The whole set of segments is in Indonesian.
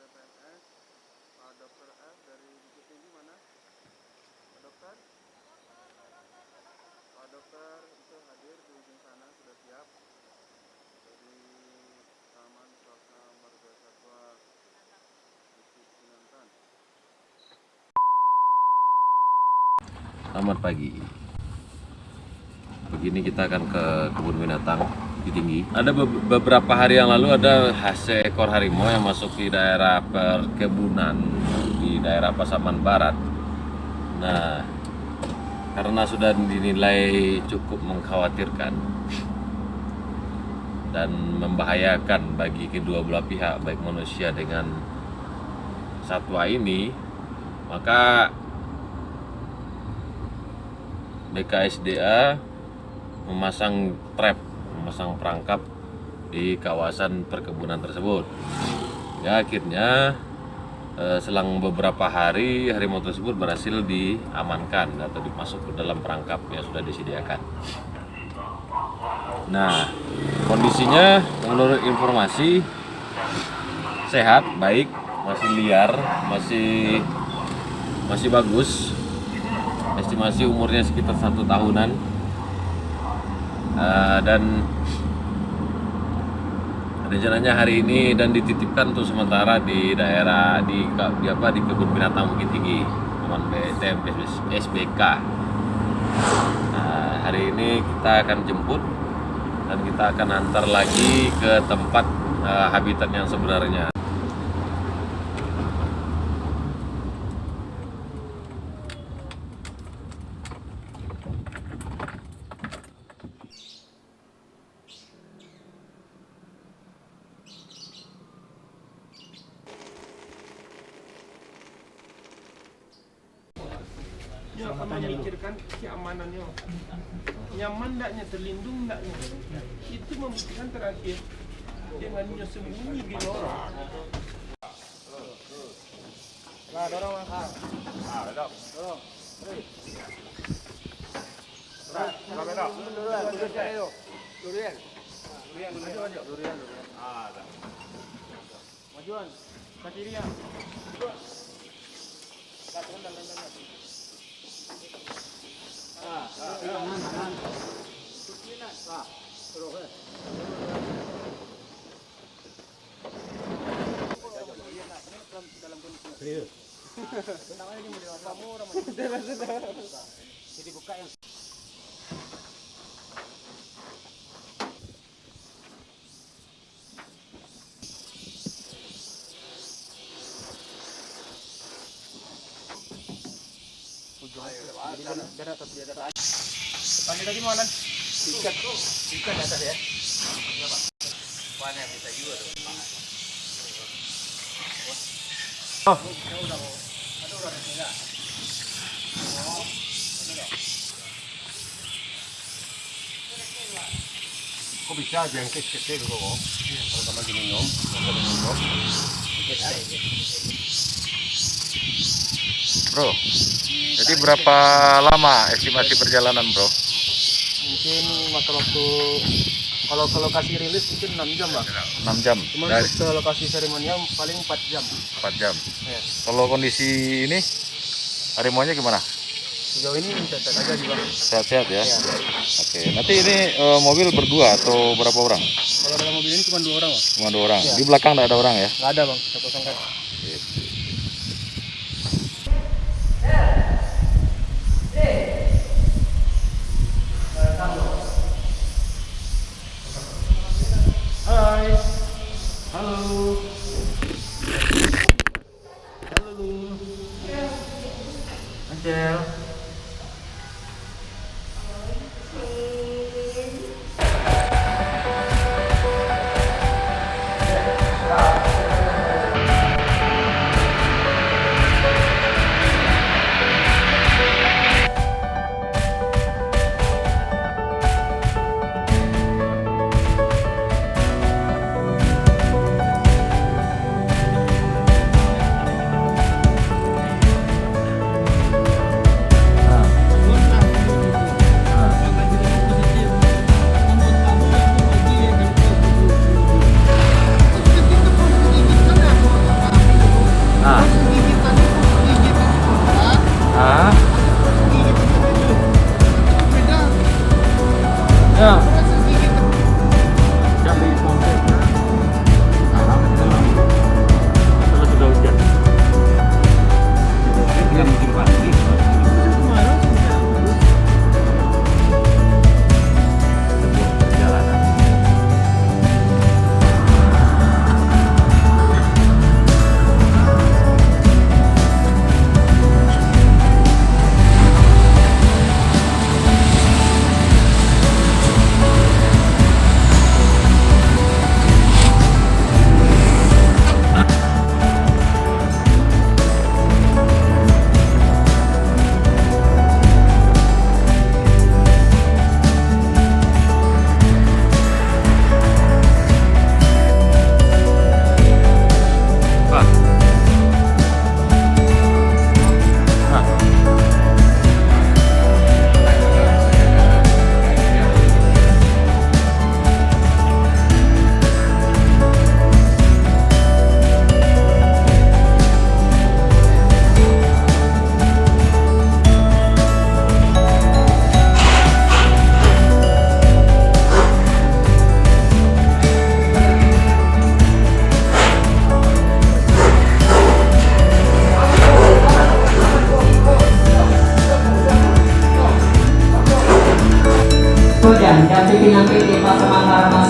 oleh PNS. Pak Dokter F dari Bukit Tinggi mana? Pak Dokter? Pak Dokter itu hadir di ujung sana, sudah siap dari Taman Saka Marga Satwa Bukit Sinantan. Selamat pagi. Begini kita akan ke kebun binatang Bukit Tinggi. Ada beberapa hari yang lalu ada seekor harimau yang masuk di daerah perkebunan di daerah Pasaman Barat. Nah, karena sudah dinilai cukup mengkhawatirkan dan membahayakan bagi kedua belah pihak, baik manusia dengan satwa ini, maka BKSDA memasang perangkap di kawasan perkebunan tersebut. Ya, akhirnya selang beberapa hari harimau tersebut berhasil diamankan atau dimasuk ke dalam perangkap yang sudah disediakan. Nah, kondisinya menurut informasi sehat, baik, masih liar, masih bagus. Estimasi umurnya sekitar 1 tahunan, dan rencananya hari ini dan dititipkan untuk sementara di daerah di kebun binatang Bukit Tinggi, Taman BTM SBK. Nah, hari ini kita akan jemput dan kita akan antar lagi ke tempat habitat yang sebenarnya. Dia akan memikirkan keamanannya, nyaman enggaknya, terlindung enggaknya. Itu membuktikan terakhir dengannya sembunyi di lorong. Nah, dorong langkah. Nah, dorong. Durian. Majuan. Ke kiri ya. Jadi buka yang lanjut lagi mana? Ikat di atas ya. Mana bisa juga tuh. Oh. Kok bisa jangkit kecil dulu kok? Kalau kamu lagi minum, Bro, jadi berapa lama estimasi perjalanan, bro? mungkin makan waktu kalau ke lokasi rilis mungkin 6 jam lah. 6 jam? Cuman Dari untuk ke lokasi seremonial paling 4 jam. 4 jam. Ya. Kalau kondisi ini, harimaunya gimana? Sejauh ini sehat aja sih bang. Sehat-sehat ya? Ya. Oke, nanti ini mobil berdua atau berapa orang? Kalau dalam mobil ini cuma 2 orang bang. Cuma 2 orang? Ya. Di belakang tidak ada orang ya? Nggak ada bang, kita kosongkan. Hai. Halo. Halo. Angel.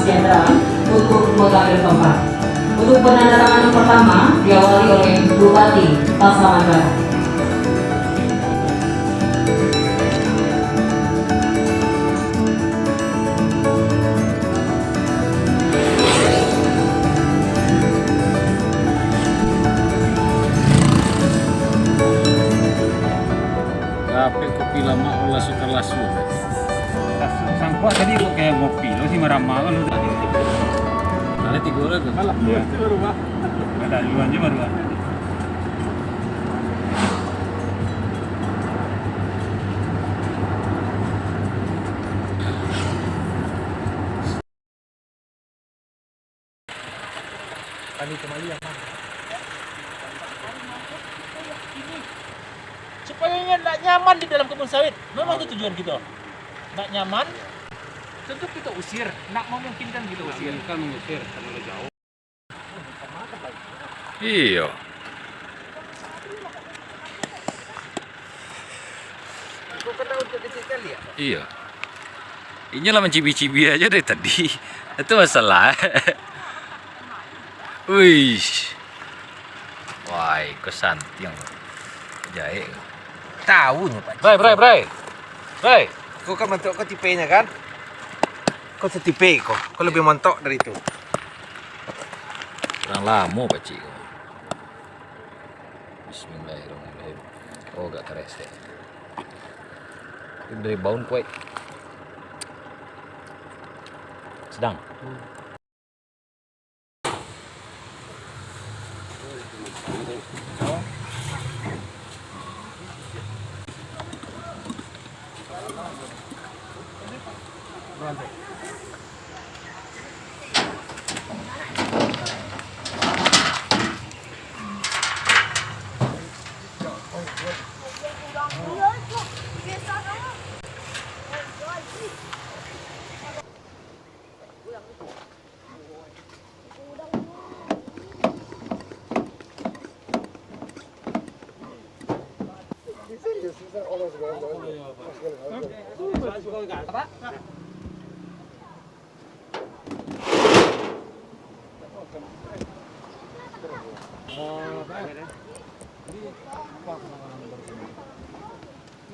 kesejahteraan untuk mengambil tempat. Untuk penandatanganan pertama diawali oleh Bupati Pasaman Barat. Kape kopi lama olah suka lasu. Sangkut tadi kok kayak ngopi lo sih marah-marah lo tadi. Kali 3 orang kan? Malah itu baru Pak. Ada duluan aja baru ada. Supaya nggak nyaman di dalam kebun sawit. Memang itu tujuan kita. Nggak nyaman, tentu kita usir. Nggak memungkinkan kita usir. Kan mengusir terlalu jauh. Iya. Kau kena untuk kecil kali ya? Iya. Ini lah mencibi-cibi aja dari tadi. Itu masalah. Wih. Wah, kesantiang. Jahe. Tahu nih Pak. Bray. Kau kan mentok kau tipenya kan? Kau setipe kau. Kau lebih mentok dari itu. Kurang lama Pak Cik. Bismillahirrahmanirrahim. Oh, gak keres deh. Ini dari baun kue. Sedang.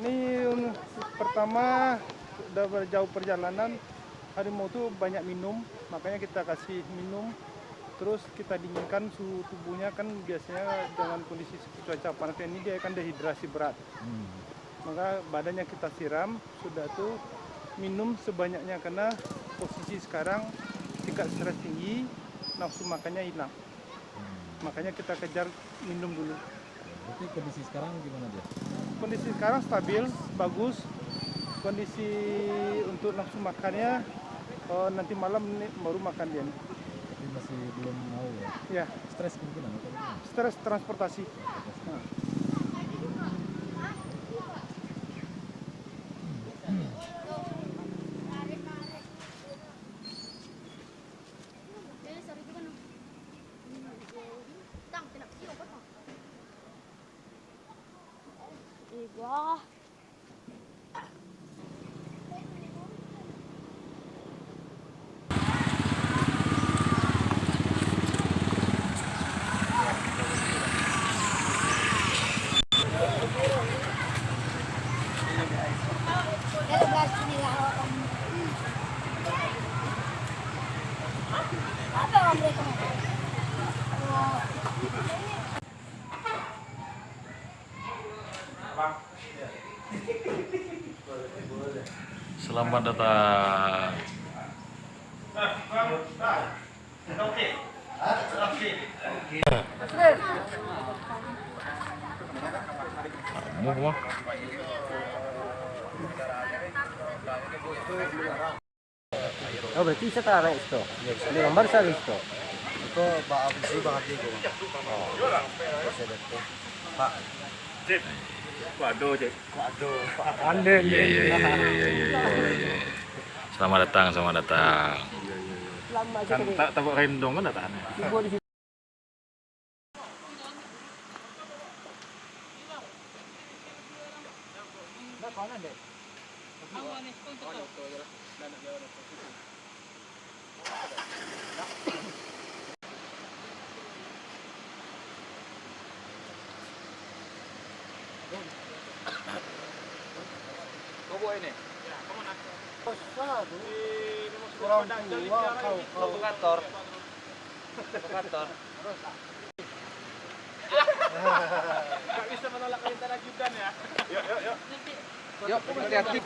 Ini pertama udah berjauh perjalanan, harimau tuh banyak minum, makanya kita kasih minum. Terus kita dinginkan suhu tubuhnya, kan biasanya dengan kondisi cuaca panas ini dia akan dehidrasi berat. Maka badannya kita siram, sudah tuh minum sebanyaknya, karena posisi sekarang tingkat stres tinggi, nafsu makannya hilang. Makanya kita kejar minum dulu. Berarti kondisi sekarang gimana dia? Kondisi sekarang stabil, bagus. Kondisi untuk nafsu makannya nanti malam ini baru makan dia. Tapi masih belum mau ya? Ya, Stres mungkin atau gimana? stres transportasi. Nah. Wah. Selamat datang. Mau apa? Oh berarti setara itu. Di gambar saya itu. Itu Pak Abdi Bang Adi. Pak. Waduh, Cek. Iya. Selamat datang. Kan tak tabuk rendong kan tak aneh. ini? Provokator. Gak bisa menolak perintah ajudan ya. Yuk, hati-hati.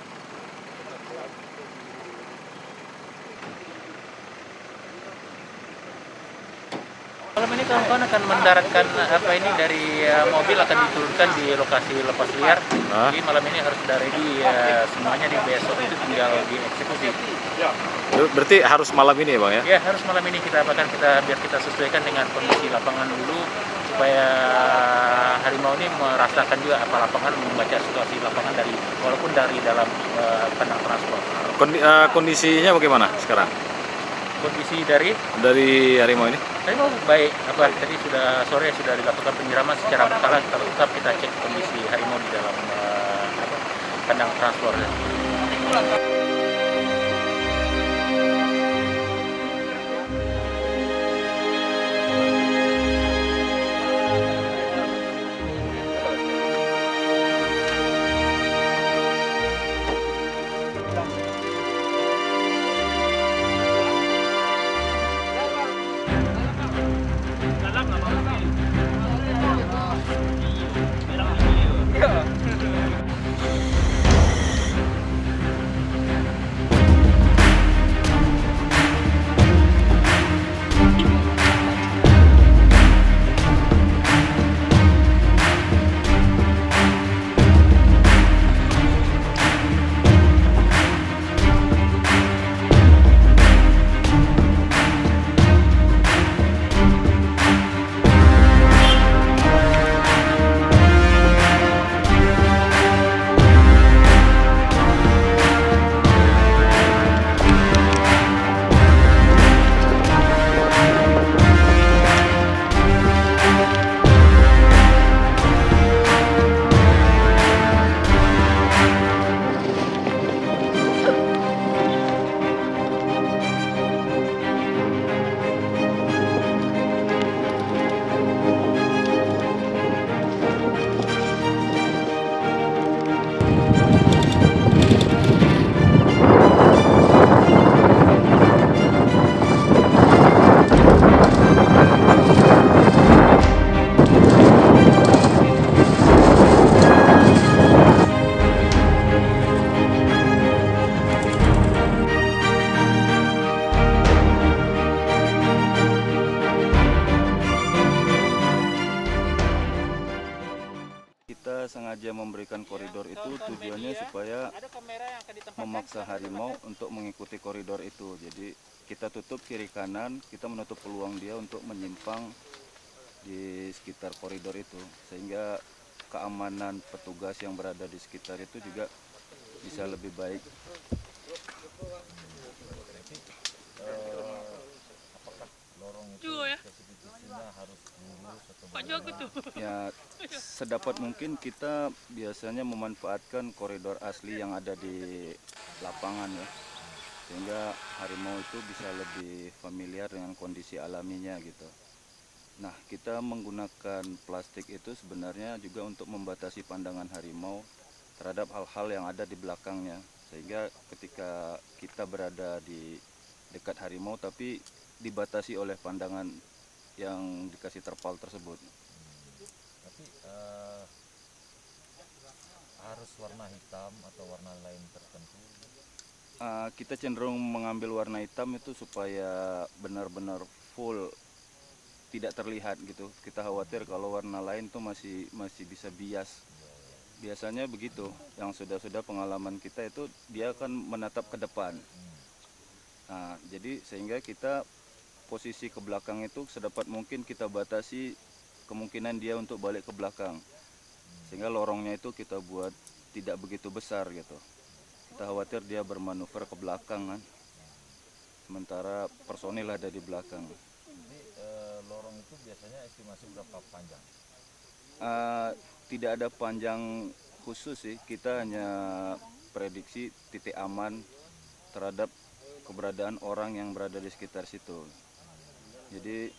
Malam ini kawan-kawan akan mendaratkan apa ini dari mobil akan diturunkan di lokasi lepas liar. Jadi malam ini harus sudah ready semuanya, di besok itu tinggal dieksekusi. Berarti harus malam ini ya Bang ya? Ya harus malam ini kita biar kita sesuaikan dengan kondisi lapangan dulu supaya harimau ini merasakan juga apa lapangan, membaca situasi lapangan walaupun dari dalam kandang transport. Kondisinya bagaimana sekarang? Kondisi dari harimau ini? harimau baik. Tadi sore sudah dilakukan penyiraman secara berkala. Tetap kita cek kondisi harimau di dalam kandang transport. Kita sengaja memberikan koridor itu tujuannya supaya memaksa harimau untuk mengikuti koridor itu. Jadi kita tutup kiri kanan, kita menutup peluang dia untuk menyimpang di sekitar koridor itu, sehingga keamanan petugas yang berada di sekitar itu juga bisa lebih baik. Ya, sedapat mungkin kita biasanya memanfaatkan koridor asli yang ada di lapangan ya, sehingga harimau itu bisa lebih familiar dengan kondisi alaminya gitu. Nah, kita menggunakan plastik itu sebenarnya juga untuk membatasi pandangan harimau terhadap hal-hal yang ada di belakangnya, sehingga ketika kita berada di dekat harimau tapi dibatasi oleh pandangan yang dikasih terpal tersebut. Tapi harus warna hitam atau warna lain tertentu? Kita cenderung mengambil warna hitam itu supaya benar-benar full, tidak terlihat gitu. Kita khawatir kalau warna lain tuh masih bisa bias. Biasanya begitu. Yang sudah pengalaman kita itu dia akan menatap ke depan. Nah, jadi sehingga kita posisi ke belakang itu sedapat mungkin kita batasi kemungkinan dia untuk balik ke belakang, sehingga lorongnya itu kita buat tidak begitu besar gitu. Kita khawatir dia bermanuver ke belakang kan, sementara personil ada di belakang. Jadi lorong itu biasanya estimasi berapa panjang? Tidak ada panjang khusus sih, kita hanya prediksi titik aman terhadap keberadaan orang yang berada di sekitar situ. Jadi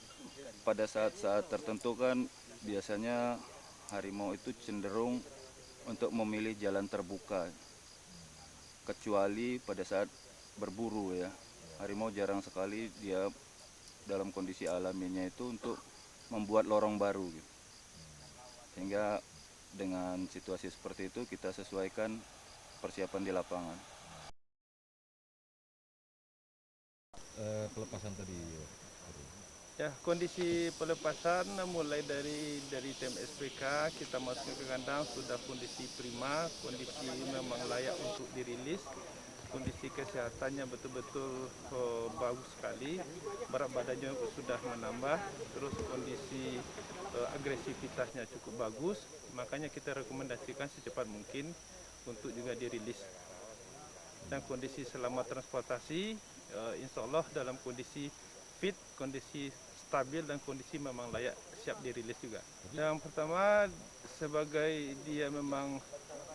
pada saat-saat tertentu kan biasanya harimau itu cenderung untuk memilih jalan terbuka. kecuali pada saat berburu ya. Harimau jarang sekali dia dalam kondisi alaminya itu untuk membuat lorong baru gitu. Sehingga dengan situasi seperti itu kita sesuaikan persiapan di lapangan. Pelepasan tadi. Ya, kondisi pelepasan mulai dari tim SPK kita masuk ke kandang sudah kondisi prima, kondisi memang layak untuk dirilis. Kondisi kesehatannya betul-betul bagus sekali, berat badannya sudah menambah, terus kondisi agresivitasnya cukup bagus, makanya kita rekomendasikan secepat mungkin untuk juga dirilis. Dan kondisi selama transportasi, insya Allah dalam kondisi fit, kondisi stabil dan kondisi memang layak siap dirilis juga. Yang pertama, sebagai dia memang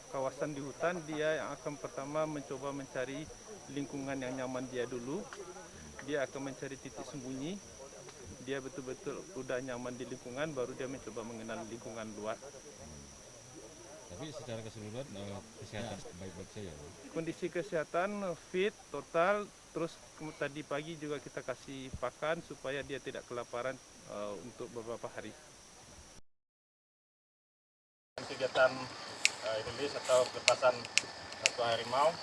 kawasan di hutan, dia yang akan pertama mencoba mencari lingkungan yang nyaman dia dulu. Dia akan mencari titik sembunyi. Dia betul-betul udah nyaman di lingkungan, baru dia mencoba mengenal lingkungan luar. Tapi secara keseluruhan kesehatan baik-baik saja. Kondisi kesehatan fit total, terus tadi pagi juga kita kasih pakan supaya dia tidak kelaparan untuk beberapa hari. Kegiatan rilis atau pelepasan satwa harimau,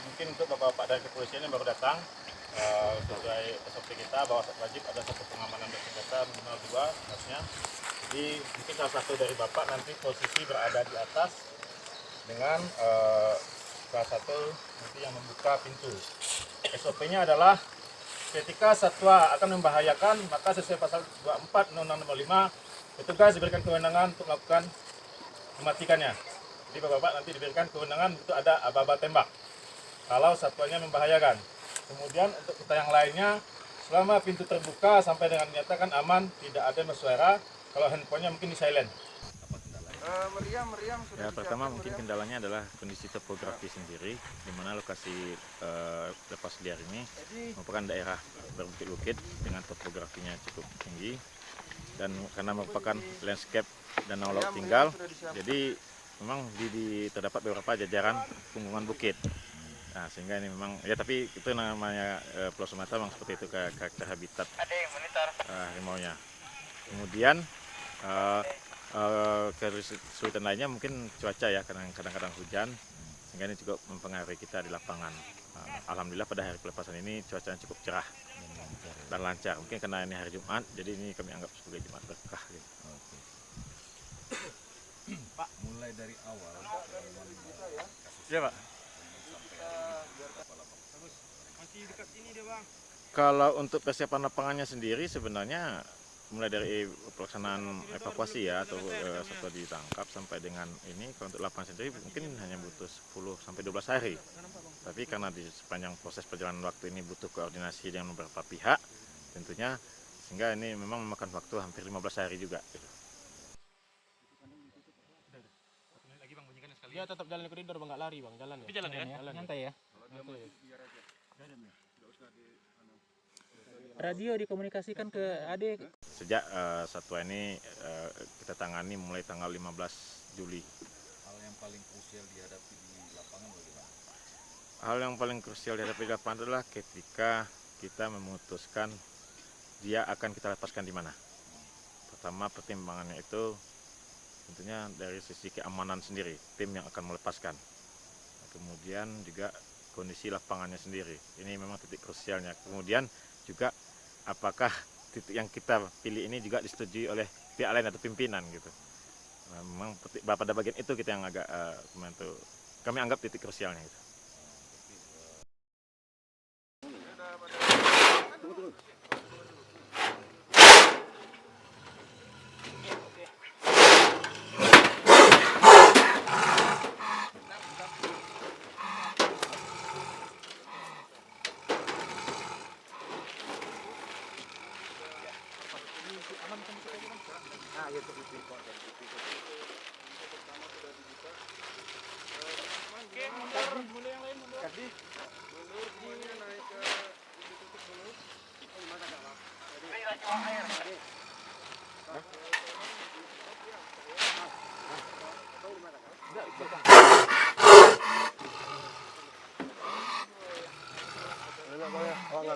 mungkin untuk bapak-bapak dari kepolisian yang baru datang, sesuai SOP kita bahwa wajib ada satu pengamanan bersenjata minimal 2 harusnya. Jadi mungkin salah satu dari bapak nanti posisi berada di atas dengan salah satu nanti yang membuka pintu. SOP-nya adalah ketika satwa akan membahayakan, maka sesuai pasal 24 Undang-Undang Nomor 5, petugas diberikan kewenangan untuk melakukan mematikannya. Jadi bapak-bapak nanti diberikan kewenangan untuk ada aba-aba tembak kalau satwanya membahayakan. Kemudian untuk kita yang lainnya, selama pintu terbuka sampai dengan dinyatakan aman, tidak ada bersuara. Kalau handphonenya mungkin di silent. Ya, pertama mungkin kendalanya adalah kondisi topografi sendiri, di mana lokasi lepas liar ini merupakan daerah berbukit-bukit dengan topografinya cukup tinggi, dan karena merupakan landscape danau laut tinggal, jadi memang terdapat beberapa jajaran punggungan bukit. Nah, sehingga ini memang ya, tapi itu namanya Pulau Sumatera memang seperti itu karakter habitat harimaunya. Kemudian kesulitan lainnya mungkin cuaca ya, kadang-kadang hujan, sehingga ini juga mempengaruhi kita di lapangan. Alhamdulillah pada hari pelepasan ini cuacanya cukup cerah dan lancar. Mungkin karena ini hari Jumat, jadi ini kami anggap sebagai Jumat berkah. Gitu. Pak, mulai dari awal. Ya, Pak. Kalau untuk persiapan lapangannya sendiri sebenarnya mulai dari pelaksanaan evakuasi ya, atau satwa ditangkap sampai dengan ini, kalau untuk lapangan sendiri mungkin hanya butuh 10 sampai 12 hari. Tapi karena di sepanjang proses perjalanan waktu ini butuh koordinasi dengan beberapa pihak tentunya, sehingga ini memang memakan waktu hampir 15 hari juga. Dia tetap jalan koridor, Bang, nggak lari, Bang, jalan ya. Jalan ya, nyantai ya. Radio dikomunikasikan ke adik. Sejak satwa ini kita tangani mulai tanggal 15 Juli. Hal yang paling krusial dihadapi di lapangan bagaimana? Hal yang paling krusial dihadapi di lapangan adalah ketika kita memutuskan dia akan kita lepaskan di mana. Pertama, pertimbangannya itu tentunya dari sisi keamanan sendiri, tim yang akan melepaskan. Kemudian juga kondisi lapangannya sendiri. Ini memang titik krusialnya. Kemudian juga apakah titik yang kita pilih ini juga disetujui oleh pihak lain atau pimpinan gitu. Memang pada bagian itu kita yang agak kami anggap titik krusialnya gitu.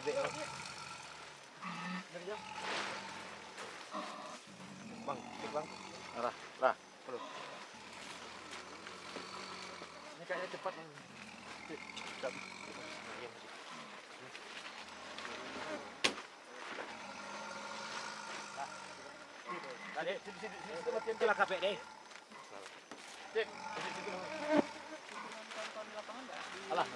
babe. Bang, cek bang. Lah. Ini kayaknya cepat bang. Sila kape deh. Cek. Alah.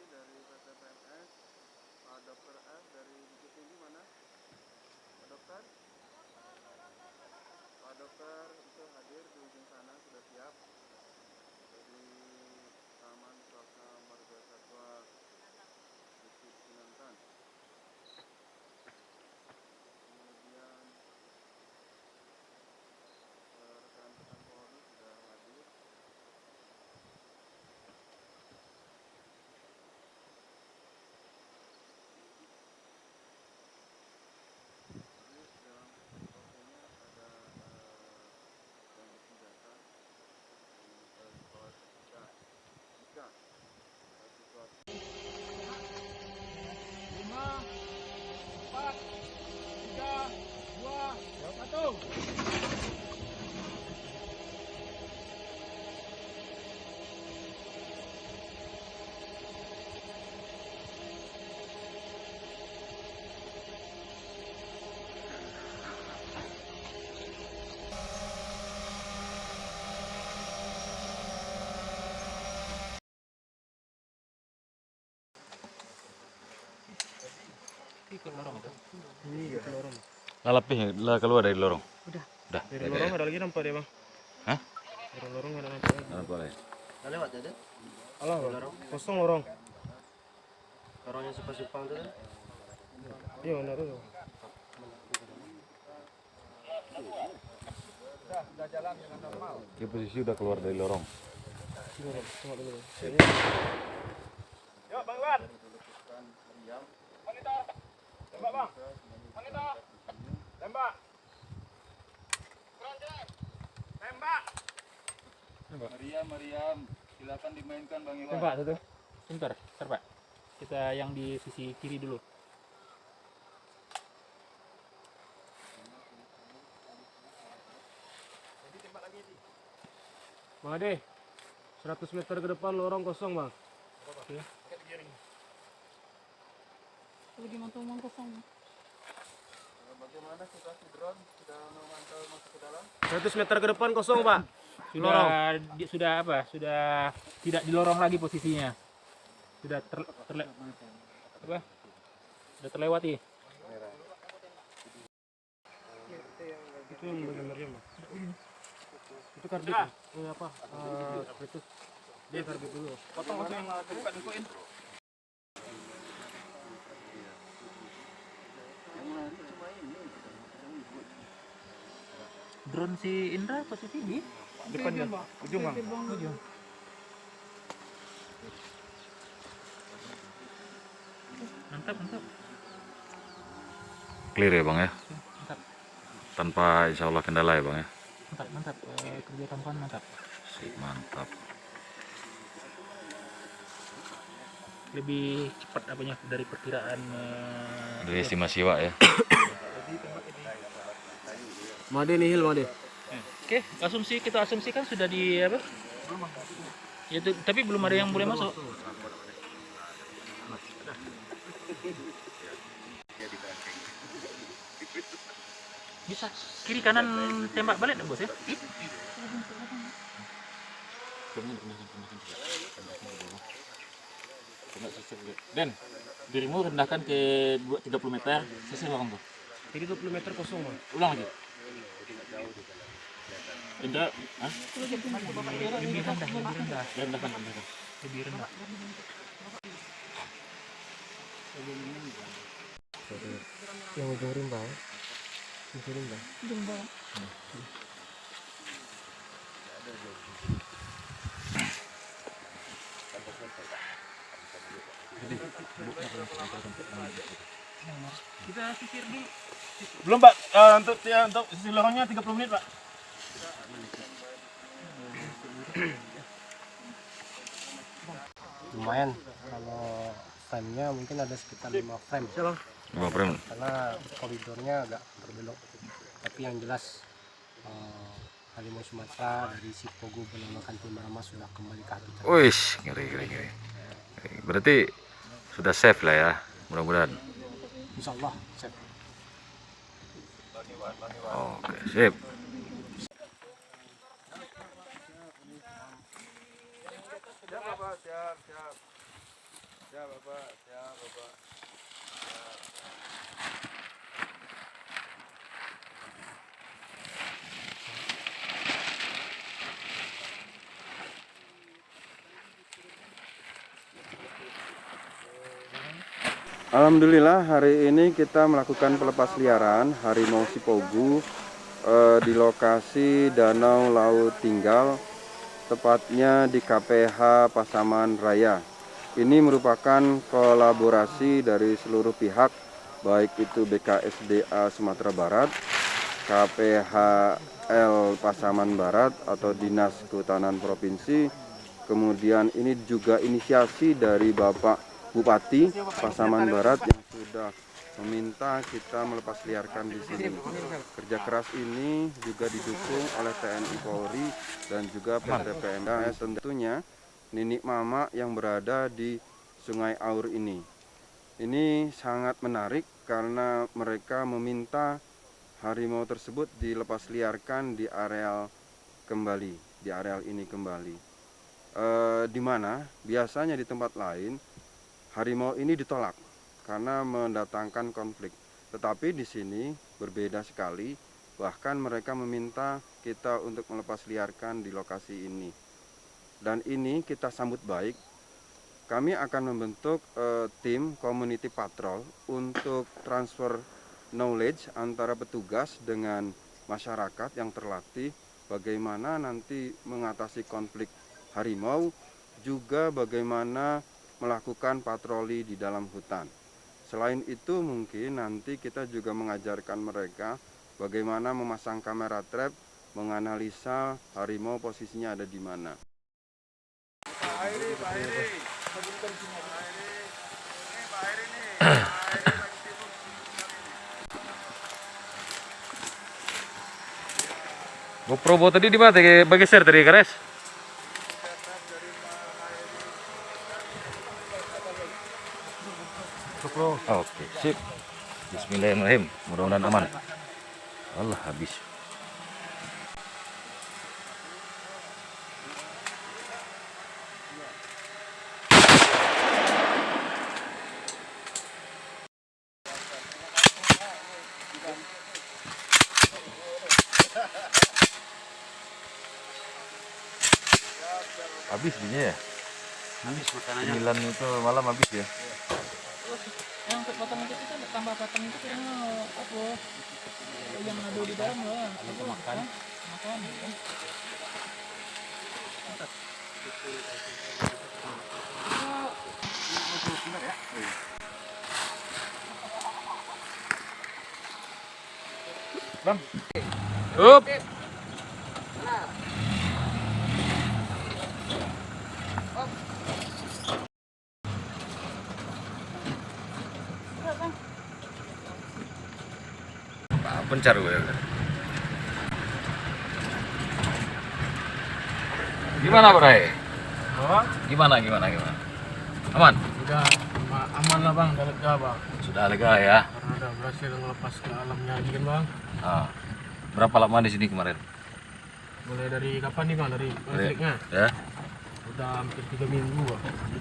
Dari PT PNS, Pak Dokter F dari Bukit Tinggi mana? Pak Dokter? Pak Dokter itu hadir di ujung sana, sudah siap. Dari Taman Suaka Marga Satwa Bukit Sinantan. Kemudian rekan-rekan Polri sudah hadir. Lah keluar dari lorong. Udah. Dari lorong ada lagi nampak dia bang. Hah? Dari lorong ada nampak. Boleh. Lewat ada? Alah, kosong lorong. Lorongnya simpang tuh kan? Iya, benar tuh. Sudah jalan dengan normal. Oke, posisi udah keluar dari lorong. Tengok dulu. Yuk, Bang Iwan. Monitor. Tembak, Bang. Monitor. Tembak. Tembak. Meriam, silakan dimainkan Bang Iwan. Tembak satu. Sebentar, Pak. Kita yang di sisi kiri dulu. Bang Ade, 100 meter ke depan lorong kosong bang. Oke. Lagi mantau kosong. Bagaimana situasi drone? Sudah memantau masuk ke dalam? 100 meter ke depan kosong pak. Sudah apa? Sudah tidak di lorong lagi posisinya. Sudah sudah terlewati. Itu yang bagian meriam bang. Itu karbit. Apa? Itu dia karbit dulu. Potong yang terbuka infoin. Drone si Indra posisi di Depannya, ujung bang. ujung. Mantap. Clear ya Bang ya? Mantap. Tanpa insya Allah kendala ya Bang ya? Mantap. Kerja kawan mantap. Sip, mantap. Lebih cepat apanya dari perkiraan. Dari estimasi Wak ya? Made nihil Made. Oke, kita asumsikan sudah di apa? Ya, tapi belum ada yang boleh masuk. Bisa kiri kanan tembak balik bos ya? Den, Dirimu rendahkan ke 30 meter, sisi lorong tuh. Jadi 20 meter kosong bang. Ulang lagi. Rendah, ah? Lebih rendah. Rendahkan. Lebih rendah. Yang ujung rimba ya. Ujung rimba. Jumbo. Kita sisir di. Belum Pak, untuk sisi lorongnya 30 menit Pak. Lumayan. Kalau frame-nya mungkin ada sekitar 5 frame. Lima frame. Karena koridornya agak berbelok. Tapi yang jelas harimau Sumatera dari Sipogo bernamakan Timarama sudah kembali ke habitat. Wih, ngeri. Berarti sudah safe lah ya, mudah-mudahan. Insya Allah, Chef. Oke, sip. Alhamdulillah hari ini kita melakukan pelepas liaran harimau Sipogo di lokasi Danau Laut Tinggal, tepatnya di KPH Pasaman Raya. Ini merupakan kolaborasi dari seluruh pihak, baik itu BKSDA Sumatera Barat, KPHL Pasaman Barat atau Dinas Kehutanan Provinsi, kemudian ini juga inisiasi dari Bapak Bupati Pasaman Barat yang sudah meminta kita melepas liarkan di sini. Kerja keras ini juga didukung oleh TNI Polri dan juga PT PMK, tentunya Ninik Mama yang berada di Sungai Aur ini. Ini sangat menarik karena mereka meminta harimau tersebut dilepas liarkan di areal ini kembali. Di mana biasanya di tempat lain harimau ini ditolak karena mendatangkan konflik. Tetapi di sini berbeda sekali, bahkan mereka meminta kita untuk melepas liarkan di lokasi ini. Dan ini kita sambut baik. Kami akan membentuk tim community patrol untuk transfer knowledge antara petugas dengan masyarakat yang terlatih, bagaimana nanti mengatasi konflik harimau, juga bagaimana melakukan patroli di dalam hutan. Selain itu mungkin nanti kita juga mengajarkan mereka bagaimana memasang kamera trap, menganalisa harimau posisinya ada di mana. GoPro tadi di mana? Bagi share tadi, Kares? Oke, sip. Bismillahirrahmanirrahim. Mudah-mudahan aman. Allah habis. Habis dia ya? Habis makanannya. 9 itu malam habis ya? Yang batang itu kita tambah batang itu kayaknya apa? Yang ada di dalam lah. Itu makan. Makan. Bang. Up. Pencar gue. Gimana, Bray? Gimana? Aman? Udah aman lah bang, udah lega bang. Sudah lega ya. Karena udah berhasil ngelepas ke alamnya lagi kan bang. Ah. Berapa lama di sini kemarin? Mulai dari kapan nih bang? Dari konfliknya? Ya. Udah hampir 3 minggu.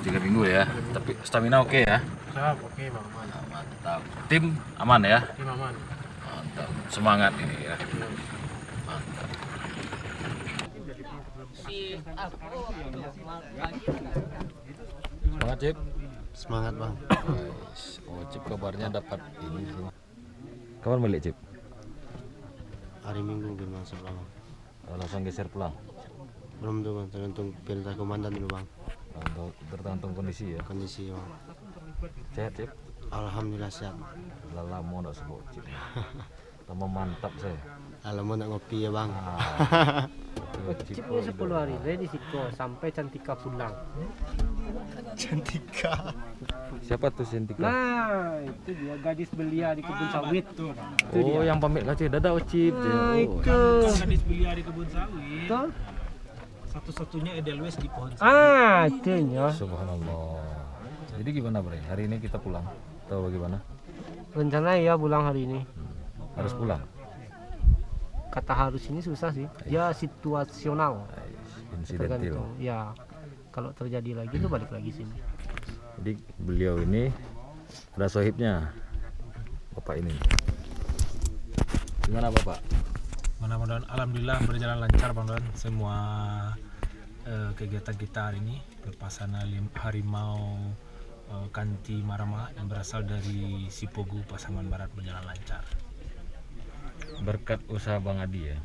3 minggu ya. Tapi stamina oke ya. Siap, oke Bang. Mantap. Tim aman ya. Tim aman. Mantap. Semangat ini ya. Mantap. Semangat Cip. Semangat Bang. Oh Cip kabarnya dapat ini sih. Kapan balik Cip? Hari Minggu belum masuk Bang. Langsung geser pulang. Belum tuh Bang, tergantung perintah komandan dulu Bang. Tergantung kondisi ya. Kondisi Bang. Sehat Cip. Alhamdulillah sehat. Lala mau nak sebut Cip. Tambah mantap saya. Kalau mau nak ngopi ya Bang. Cipnya 10 hari di situ sampai Cantika pulang. Cantika. Siapa tuh Sintika? Nah, itu dia gadis belia di kebun sawit tuh. Oh, yang pamit kacau dadah Cip. Itu. Gadis belia di kebun sawit. Tuh. Satu-satunya Edelweiss di pohon. Itu ya. Subhanallah. Jadi gimana Bre? Hari ini kita pulang atau bagaimana? Rencana ya pulang hari ini. Harus pulang. Kata harus ini susah sih. Ya situasional. Insidental. Tergantung. Ya. Kalau terjadi lagi tuh balik lagi sini. Jadi beliau ini ada sohibnya Bapak ini. Gimana Bapak? Mudah-mudahan alhamdulillah berjalan lancar Bang Don. Semua kegiatan kita hari ini pelepasan harimau Kanti Marama yang berasal dari Sipogu Pasaman Barat berjalan lancar. Berkat usaha Bang Adi ya.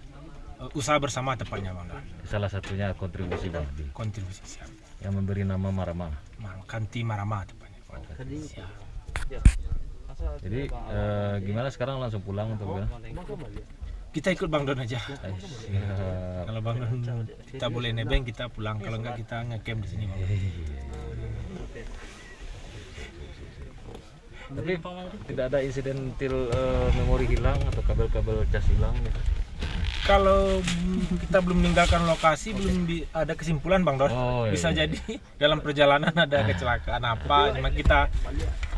Usaha bersama tepatnya Bang Don. Salah satunya kontribusi Bang Adi Kontribusi siap. yang memberi nama Marama. Kanti Marama tepatnya. Siap. Jadi gimana sekarang langsung pulang atau gimana? Kita ikut Bang Don aja. Siap. Kalau Bang Don kita boleh nebeng kita pulang. Kalau enggak kita ngecamp di sini Bang. Tapi tidak ada insidental memori hilang atau kabel-kabel cas hilang gitu. Kalau kita belum meninggalkan lokasi belum ada kesimpulan Bang Don. Oh, iya. Bisa jadi dalam perjalanan ada kecelakaan apa, cuma kita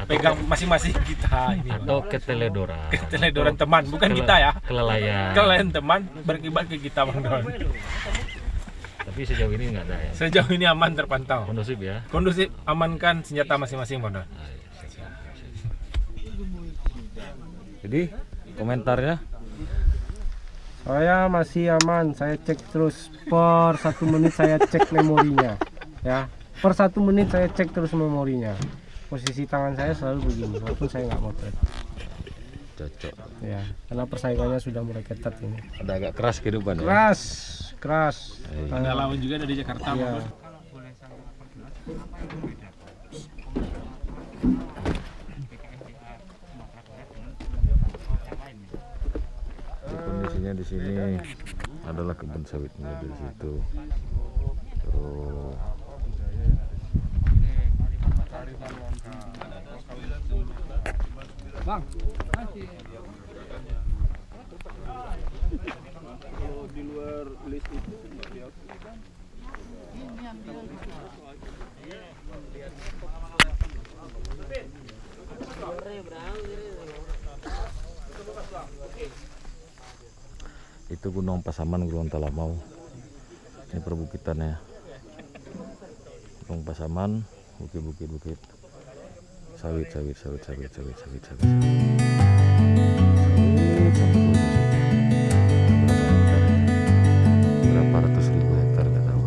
pegang masing-masing kita ini. Atau keteledoran. Keteledoran teman, bukan kita ya. Kelalaian. Kelalaian teman berakibat ke kita Bang Don. Tapi sejauh ini nggak ada ya. Sejauh ini aman terpantau. Kondusif ya. Kondusif, amankan senjata masing-masing Bang Don. Jadi komentarnya Saya masih aman, saya cek terus per 1 menit saya cek memorinya ya. Per 1 menit saya cek terus memorinya. Posisi tangan saya selalu begini walaupun saya nggak motret. cocok. Ya, karena persaingannya sudah mulai ketat ini. Ada agak keras kehidupan ya. Keras. Ada lawan juga dari Jakarta Iya. Bang Don. Kondisinya di sini adalah kebun sawitnya di situ. Tuh. Bang, kalau di luar list itu nggak diakui kan? Itu Gunung Pasaman, Gorontalo Mau. Ini perbukitannya. Gunung Pasaman, bukit-bukit. Sawit. Berapa ratus ribu hektar nggak tahu.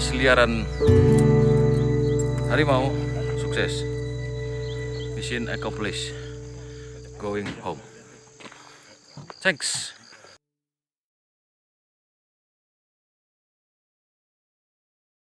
melepas liaran harimau sukses. Mission accomplished. Going home. Thanks.